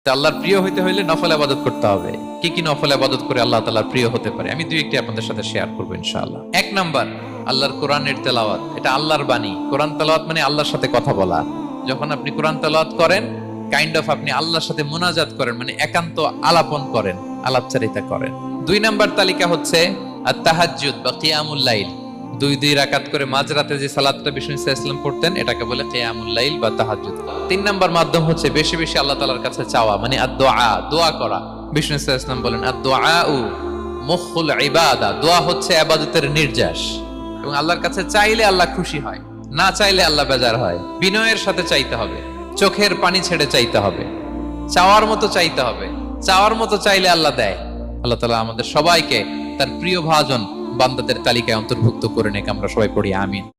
আল্লাহর প্রিয় হইতে হইলে নফল ইবাদত করতে হবে। কি কি নফল ইবাদত করে আল্লাহ তাআলার প্রিয় হতে পারে, আমি দুই একটি আপনাদের সাথে শেয়ার করবো ইনশাআল্লাহ। এক নাম্বার, আল্লাহর কোরআনের তেলাওয়াত। এটা আল্লাহর বাণী। কোরআন তেলাওয়াত মানে আল্লাহর সাথে কথা বলা। যখন আপনি কোরআন তেলাওয়াত করেন, কাইন্ড অফ আপনি আল্লাহর সাথে মুনাজাত করেন, মানে একান্ত আলাপন করেন, আলাপচারিতা করেন। দুই নাম্বার তালিকা হচ্ছে আত-তাহাজ্জুদ বা কিয়ামুল লাইল। দুই রাকাত করে মাঝরাতে যে সালাতটা বিষ্ণু ইসলাম পড়তেন, এটাকে বলে কিয়ামুল লাইল বা তাহাজ্জুদ। তিন নাম্বার মাধ্যম হচ্ছে বেশি বেশি আল্লাহ তাআলার কাছে চাওয়া, মানে আদ-দুআ, দোয়া করা। বিষ্ণু ইসলাম বলেন আদ-দুআউ মুখুল ইবাদা, দোয়া হচ্ছে ইবাদতের নির্যাস। এবং আল্লাহর কাছে চাইলে আল্লাহ খুশি হয়, না চাইলে আল্লাহ বেজার হয়। বিনয়ের সাথে চাইতে হবে, চোখের পানি ছেড়ে চাইতে হবে, চাওয়ার মতো চাইতে হবে। চাওয়ার মতো চাইলে আল্লাহ দেয়। আল্লাহ তাআলা আমাদের সবাইকে তার প্রিয় ভাজন বান্দাদের তালিকায় অন্তর্ভুক্ত করে নেক। আমরা সবাই পড়ি আমিন।